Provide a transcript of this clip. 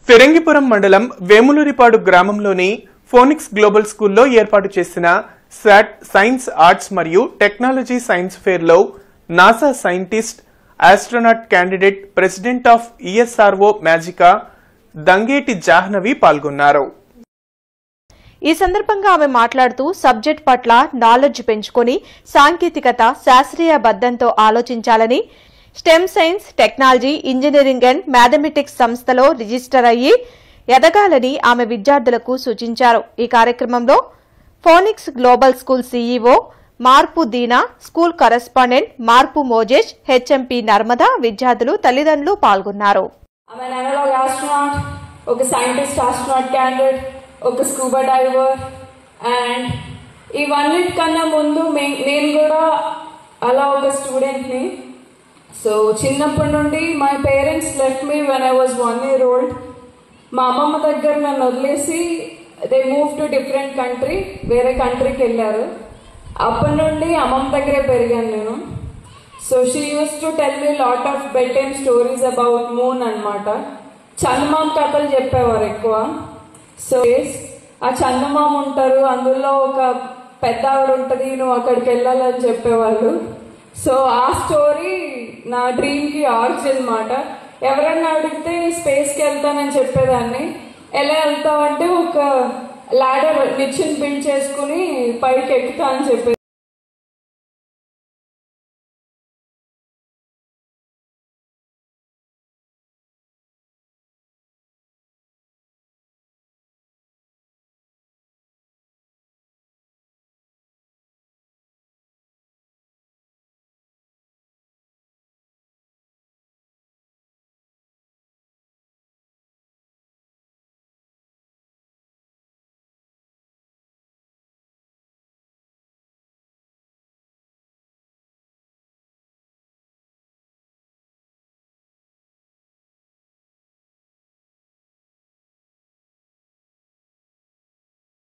ఫిరంగిపురం మండలం వేములూరిపాడు గ్రామంలోని phonics global స్కూల్లో ఏర్పాటు చేసిన సాట్ సైన్స్ ఆర్ట్స్ మరియు టెక్నాలజీ సైన్స్ ఫెయిర్ లో NASA scientist, astronaut candidate, president of ESRO మ్యాజికా దంగేటి జాహ్నవి పాల్గొన్నారు. ఈ సందర్భంగా ఆమె మాట్లాడుతూ సబ్జెక్ట్ పట్ల నాలెడ్జ్ పెంచుకొని సాంకేతికత శాస్త్రీయబద్ధంతో ఆలోచించాలని, stem science, technology, engineering and mathematics సంస్థలో రిజిస్టర్ అయ్యి ఎదగాలని ఆమె విద్యార్థులకు సూచించారు. ఈ కార్యక్రమంలో ఫోనిక్స్ గ్లోబల్ స్కూల్ సీఈఓ మార్పు దీనా, స్కూల్ కరెస్పాండెంట్ మార్పు మోజేష్, హెచ్ఎంపీ నర్మదా, విద్యార్థులు, తల్లిదండ్రులు పాల్గొన్నారు. ఒక స్కూబా డైవర్ అండ్ ఇవన్నిటికన్నా ముందు నేను కూడా అలా ఒక స్టూడెంట్ని. సో చిన్నప్పటి నుండి my parents left me when I was 1 year old. మా అమ్మమ్మ దగ్గర నన్ను వదిలేసి they move to different country, వేరే కంట్రీకి వెళ్ళారు. అప్పటి నుండి అమ్మమ్మ దగ్గరే పెరిగాను నేను. So she use to tell me lot of bed time stories about moon అనమాట. చందమామ కథలు చెప్పేవారు ఎక్కువ. సో ఆ చందమామ ఉంటారు, అందులో ఒక పెద్ద ఆవిడ ఉంటుంది, నువ్వు అక్కడికి వెళ్ళాలని చెప్పేవాళ్ళు. సో ఆ స్టోరీ నా డ్రీమ్కి ఆర్జ్ అనమాట. ఎవరన్నా అడిగితే స్పేస్కి వెళ్తానని చెప్పేదాన్ని. ఎలా వెళ్తావంటే ఒక ల్యాడర్ నిచ్చెన బిల్డ్ చేసుకుని పైకి ఎక్కుతా అని చెప్పేది.